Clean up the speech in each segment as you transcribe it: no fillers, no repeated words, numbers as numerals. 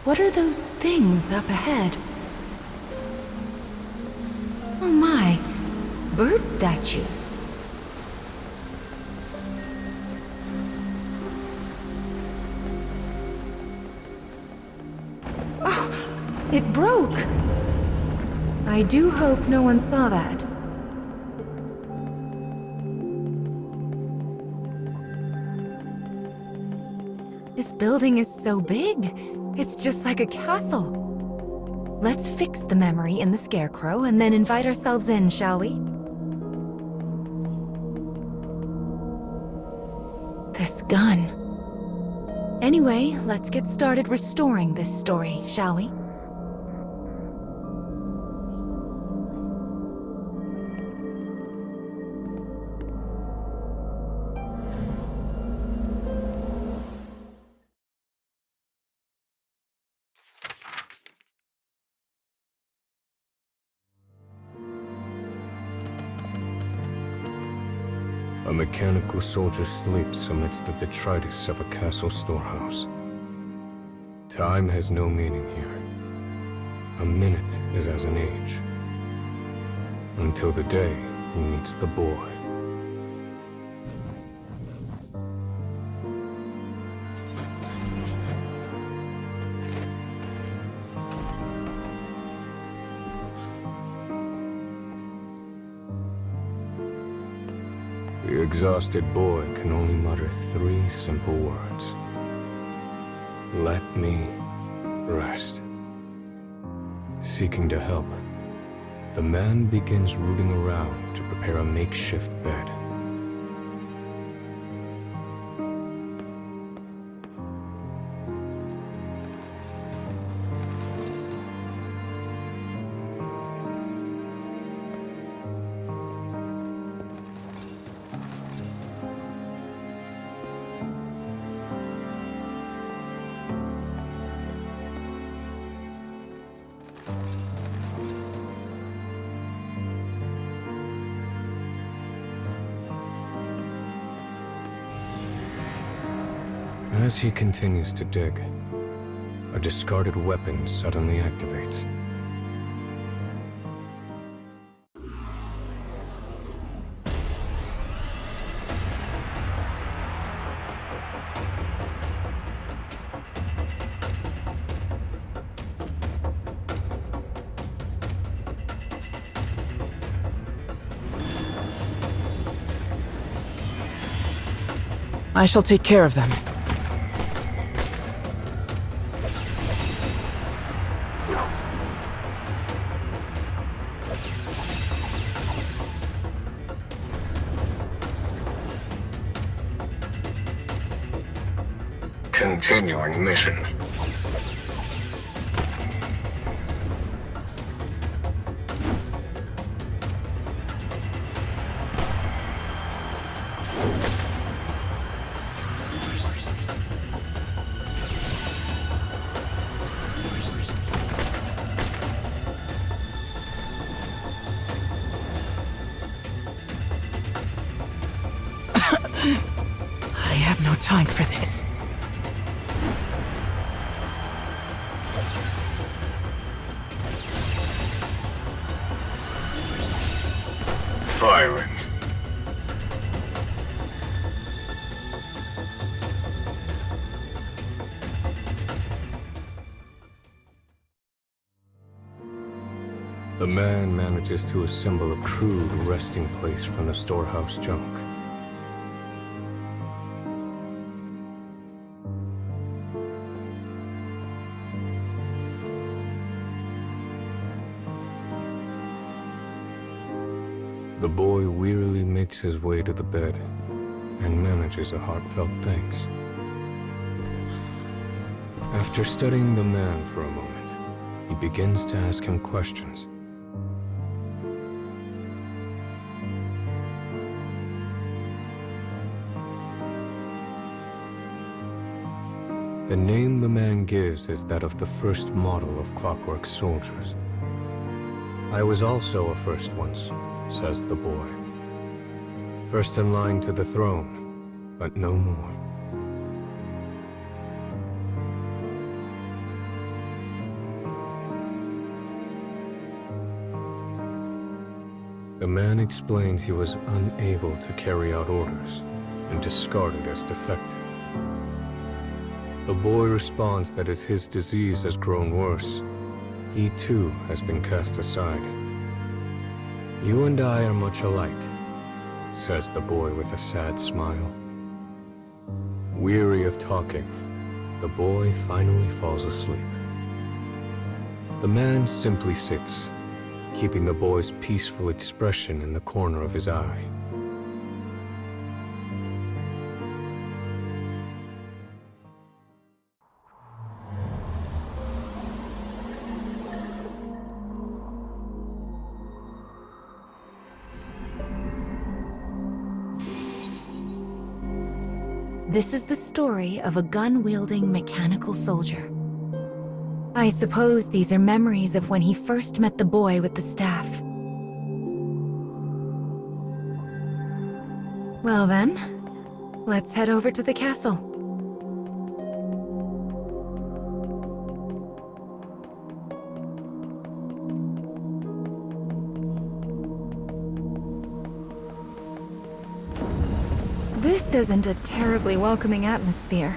What are those things up ahead? Oh my, bird statues. Oh, it broke. I do hope no one saw that. This building is so big, it's just like a castle. Let's fix the memory in the Scarecrow and then invite ourselves in, shall we? This gun. Anyway, let's get started restoring this story, shall we? A mechanical soldier sleeps amidst the detritus of a castle storehouse. Time has no meaning here. A minute is as an age. Until the day he meets the boy. The exhausted boy can only mutter 3 simple words. Let me rest. Seeking to help, the man begins rooting around to prepare a makeshift bed. As he continues to dig, a discarded weapon suddenly activates. I shall take care of them. Continuing mission. I have no time for this. Firing. The man manages to assemble a crude resting place from the storehouse junk. The boy wearily makes his way to the bed and manages a heartfelt thanks. After studying the man for a moment, he begins to ask him questions. The name the man gives is that of the first model of clockwork soldiers. I was also a first once, says the boy. First in line to the throne, but no more. The man explains he was unable to carry out orders and discarded as defective. The boy responds that as his disease has grown worse, he too has been cast aside. "You and I are much alike," says the boy with a sad smile. Weary of talking, the boy finally falls asleep. The man simply sits, keeping the boy's peaceful expression in the corner of his eye. This is the story of a gun-wielding mechanical soldier. I suppose these are memories of when he first met the boy with the staff. Well then, let's head over to the castle. This isn't a terribly welcoming atmosphere.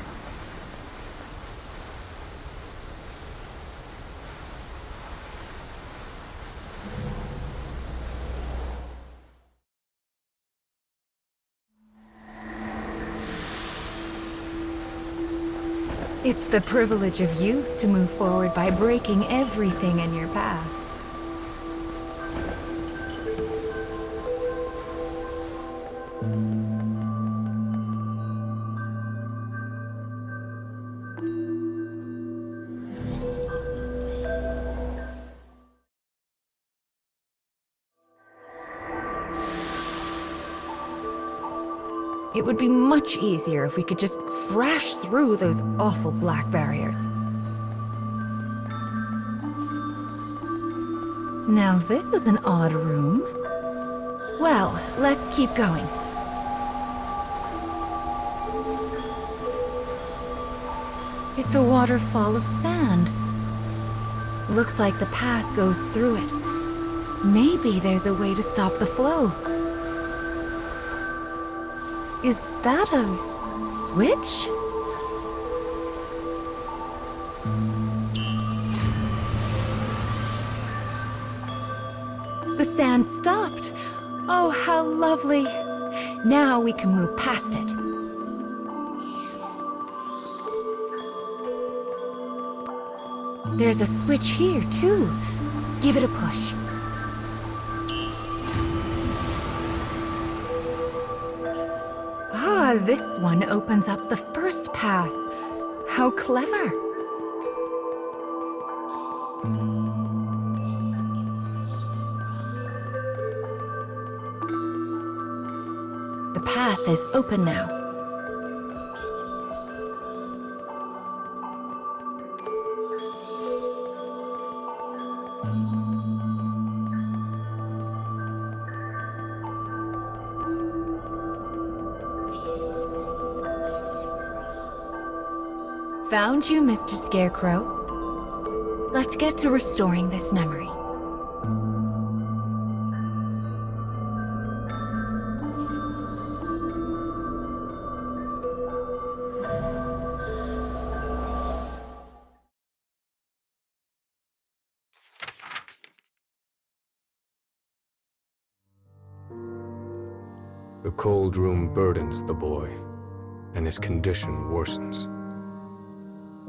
It's the privilege of youth to move forward by breaking everything in your path. It would be much easier if we could just crash through those awful black barriers. Now this is an odd room. Well, let's keep going. It's a waterfall of sand. Looks like the path goes through it. Maybe there's a way to stop the flow. Is that a switch? The sand stopped. Oh, how lovely. Now we can move past it. There's a switch here, too. Give it a push. Ah, this one opens up the first path. How clever. The path is open now. Found you, Mr. Scarecrow. Let's get to restoring this memory. The cold room burdens the boy, and his condition worsens.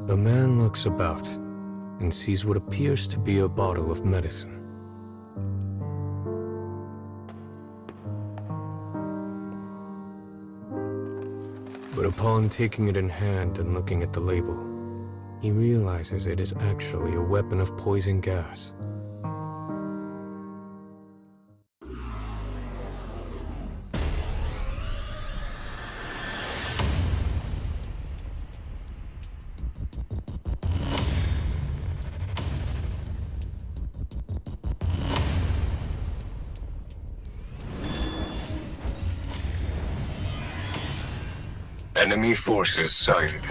The man looks about and sees what appears to be a bottle of medicine. But upon taking it in hand and looking at the label, he realizes it is actually a weapon of poison gas. Enemy forces sighted.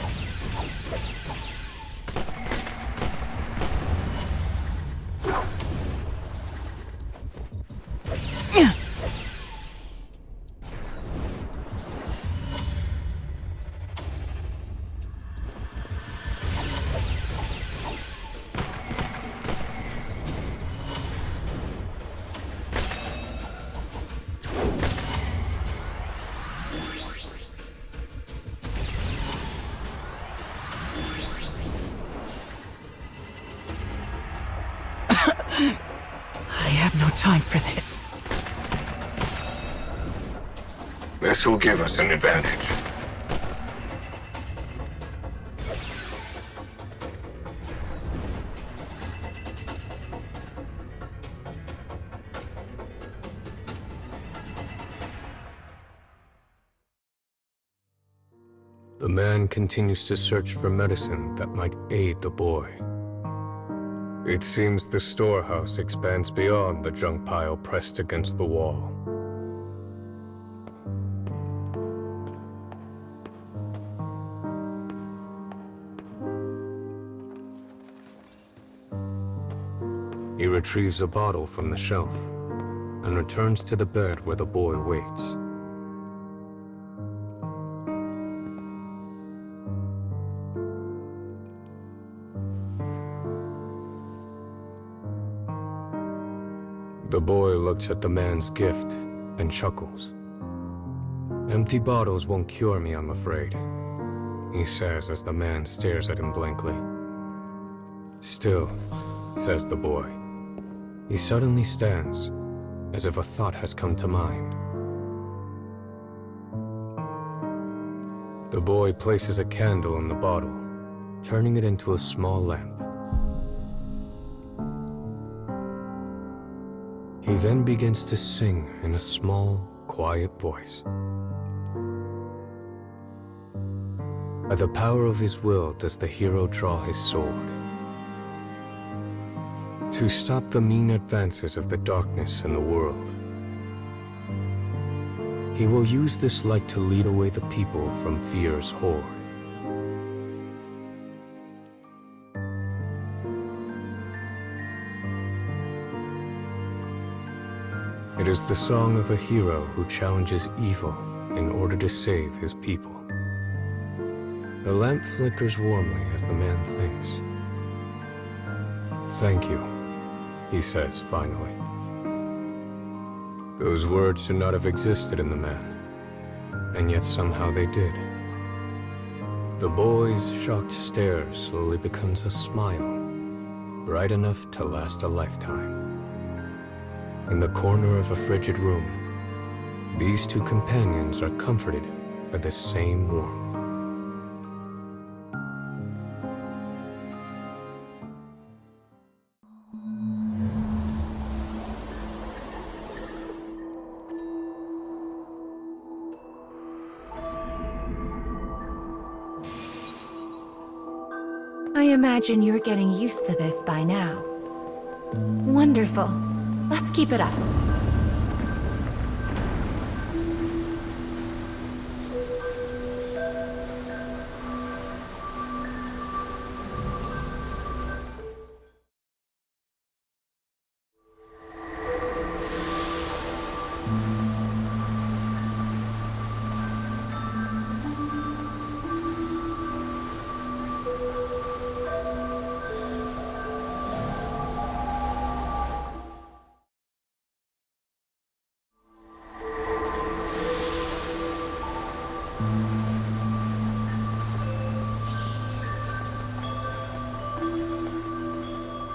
time for this. This will give us an advantage. The man continues to search for medicine that might aid the boy. It seems the storehouse expands beyond the junk pile pressed against the wall. He retrieves a bottle from the shelf and returns to the bed where the boy waits. The boy looks at the man's gift and chuckles. "Empty bottles won't cure me, I'm afraid," he says as the man stares at him blankly. "Still," says the boy. He suddenly stands, as if a thought has come to mind. The boy places a candle in the bottle, turning it into a small lamp. He then begins to sing in a small, quiet voice. By the power of his will does the hero draw his sword. To stop the mean advances of the darkness in the world. He will use this light to lead away the people from fear's horde. It is the song of a hero who challenges evil in order to save his people. The lamp flickers warmly as the man thinks. "Thank you," he says finally. Those words should not have existed in the man, and yet somehow they did. The boy's shocked stare slowly becomes a smile, bright enough to last a lifetime. In the corner of a frigid room, these two companions are comforted by the same warmth. I imagine you're getting used to this by now. Wonderful. Let's keep it up.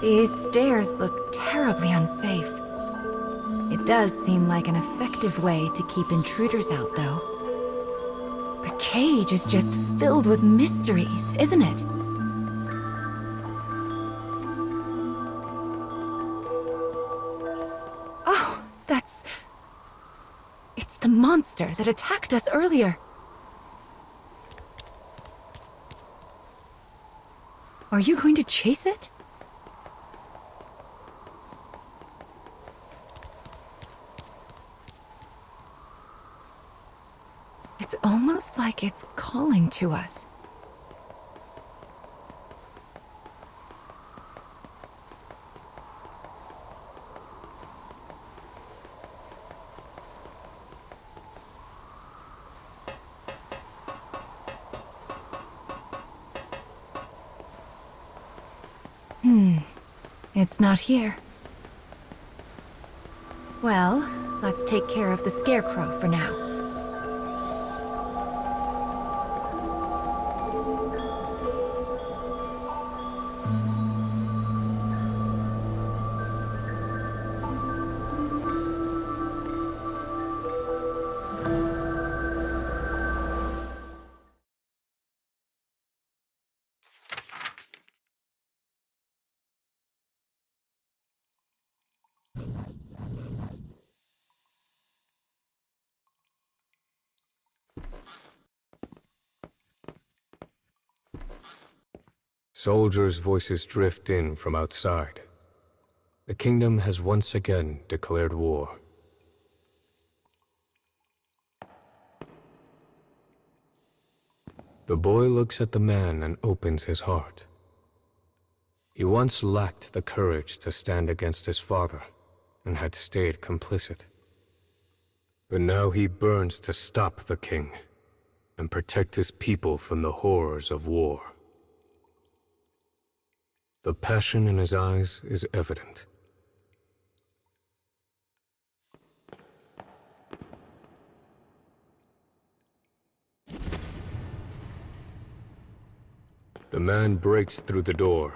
These stairs look terribly unsafe. It does seem like an effective way to keep intruders out, though. The cage is just filled with mysteries, isn't it? Oh, it's the monster that attacked us earlier. Are you going to chase it? It's almost like it's calling to us. It's not here. Well, let's take care of the scarecrow for now. Soldiers' voices drift in from outside. The kingdom has once again declared war. The boy looks at the man and opens his heart. He once lacked the courage to stand against his father and had stayed complicit. But now he burns to stop the king and protect his people from the horrors of war. The passion in his eyes is evident. The man breaks through the door,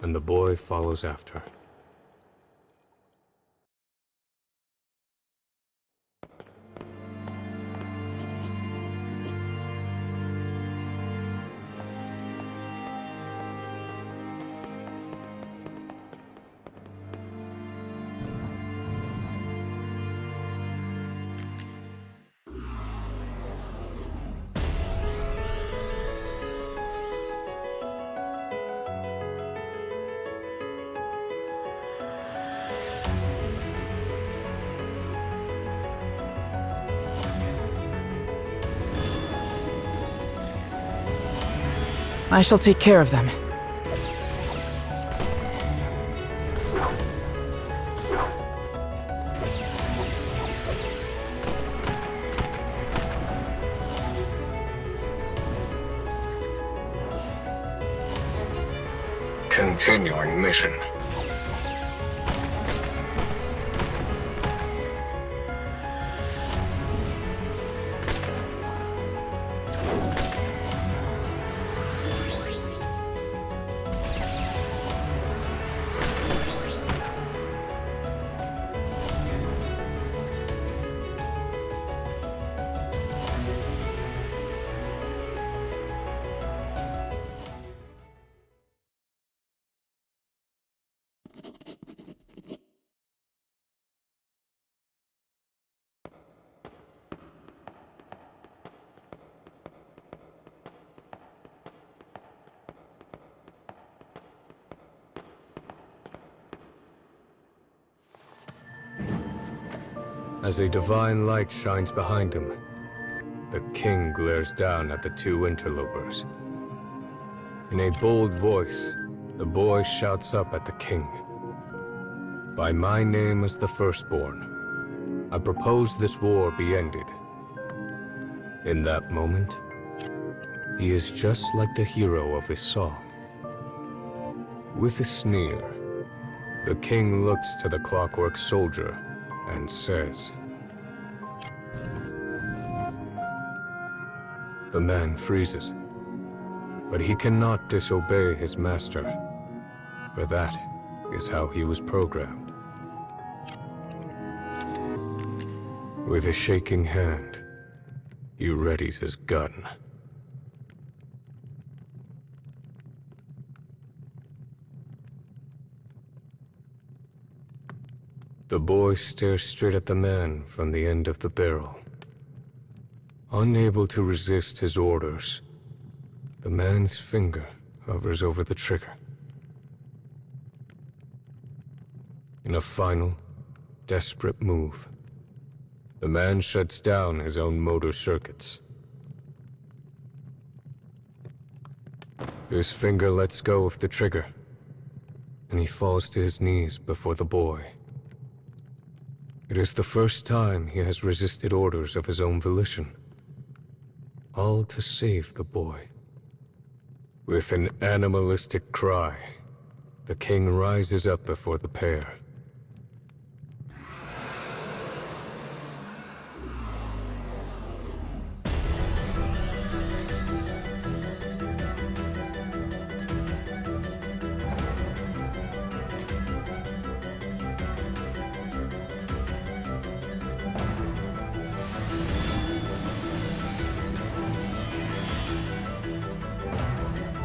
and the boy follows after. I shall take care of them. Continuing mission. As a divine light shines behind him, the king glares down at the two interlopers. In a bold voice, the boy shouts up at the king. "By my name as the firstborn, I propose this war be ended." In that moment, he is just like the hero of his song. With a sneer, the king looks to the clockwork soldier and says. The man freezes, but he cannot disobey his master, for that is how he was programmed. With a shaking hand, he readies his gun. The boy stares straight at the man from the end of the barrel. Unable to resist his orders, the man's finger hovers over the trigger. In a final, desperate move, the man shuts down his own motor circuits. His finger lets go of the trigger, and he falls to his knees before the boy. It is the first time he has resisted orders of his own volition, all to save the boy. With an animalistic cry, the king rises up before the pair.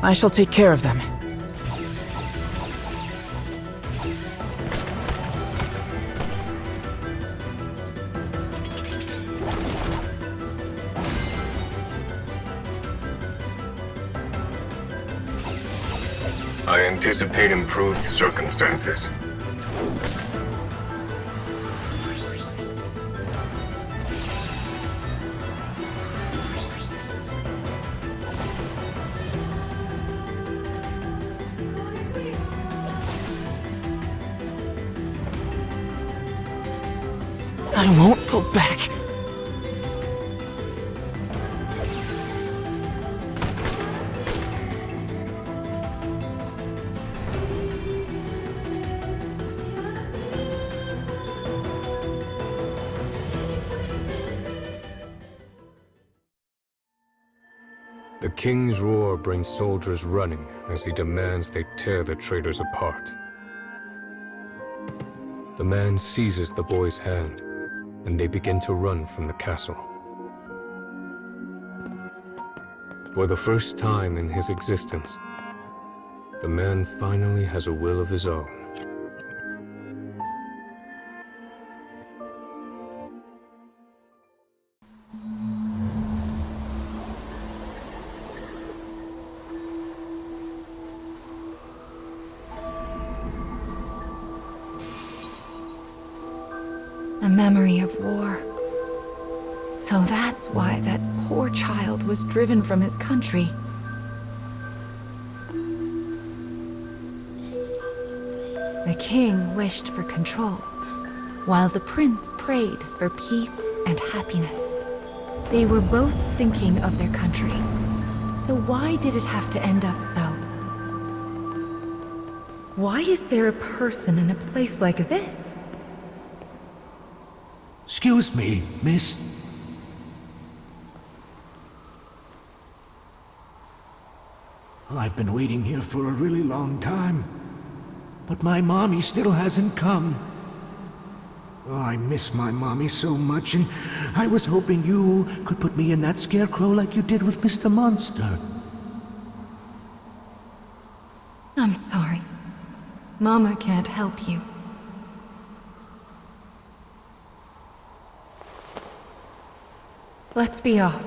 I shall take care of them. I anticipate improved circumstances. I won't pull back. The king's roar brings soldiers running as he demands they tear the traitors apart. The man seizes the boy's hand, and they begin to run from the castle. For the first time in his existence, the man finally has a will of his own. A memory of war. So that's why that poor child was driven from his country. The king wished for control, while the prince prayed for peace and happiness. They were both thinking of their country. So why did it have to end up so? Why is there a person in a place like this? Excuse me, miss. I've been waiting here for a really long time, but my mommy still hasn't come. Oh, I miss my mommy so much, and I was hoping you could put me in that scarecrow like you did with Mr. Monster. I'm sorry. Mama can't help you. Let's be off.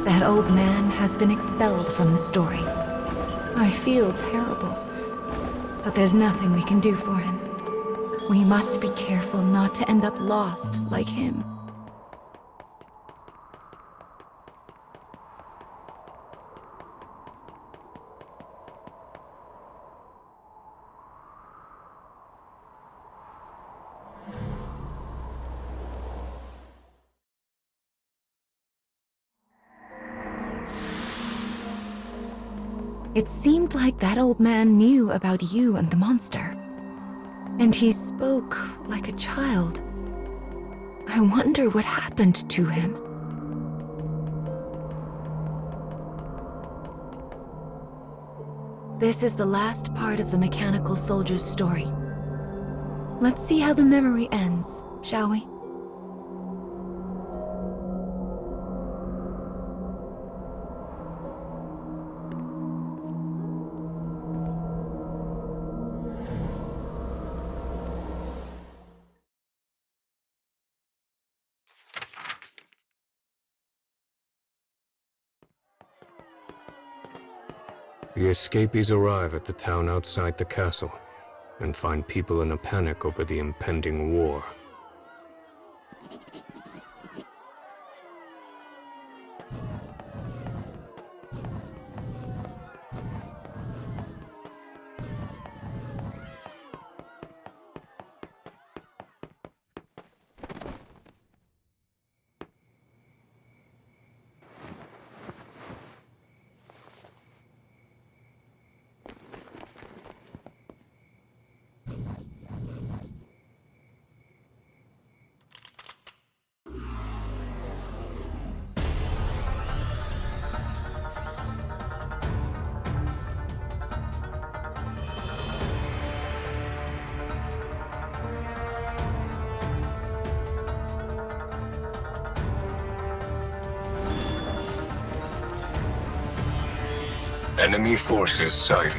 That old man has been expelled from the story. I feel terrible, but there's nothing we can do for him. We must be careful not to end up lost like him. It seemed like that old man knew about you and the monster. And he spoke like a child. I wonder what happened to him. This is the last part of the mechanical soldier's story. Let's see how the memory ends, shall we? The escapees arrive at the town outside the castle and find people in a panic over the impending war. Enemy forces sighted.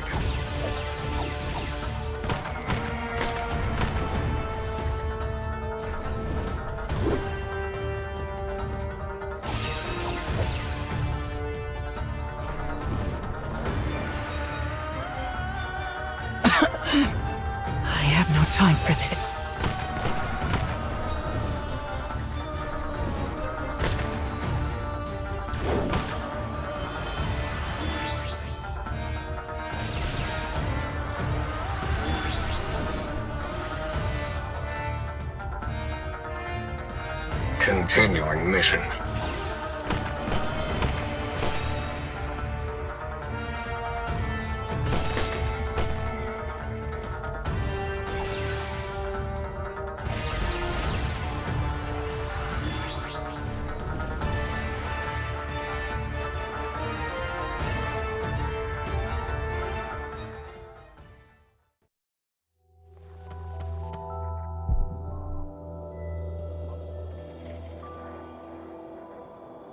I have no time for this. Continuing mission.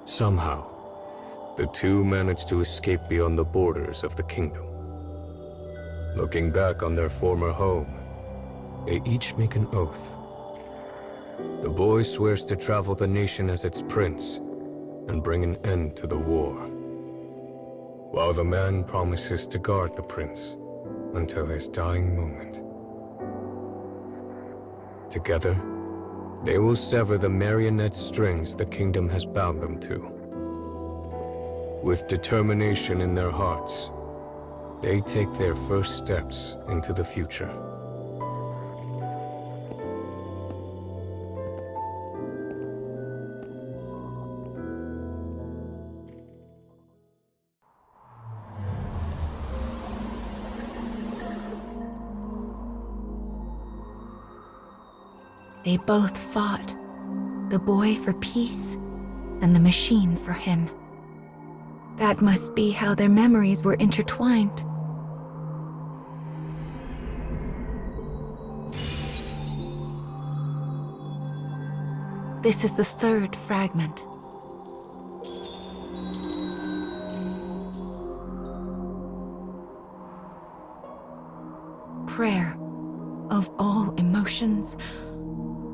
Somehow, the two managed to escape beyond the borders of the kingdom. Looking back on their former home, they each make an oath. The boy swears to travel the nation as its prince and bring an end to the war, while the man promises to guard the prince until his dying moment. Together, they will sever the marionette strings the kingdom has bound them to. With determination in their hearts, they take their first steps into the future. They both fought, the boy for peace and the machine for him. That must be how their memories were intertwined. This is the third fragment. Prayer of all emotions.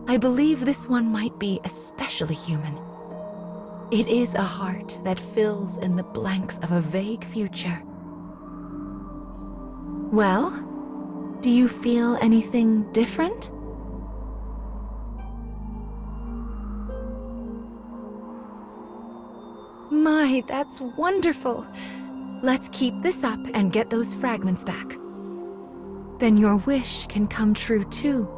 I believe this one might be especially human. It is a heart that fills in the blanks of a vague future. Well, do you feel anything different? My, that's wonderful. Let's keep this up and get those fragments back. Then your wish can come true too.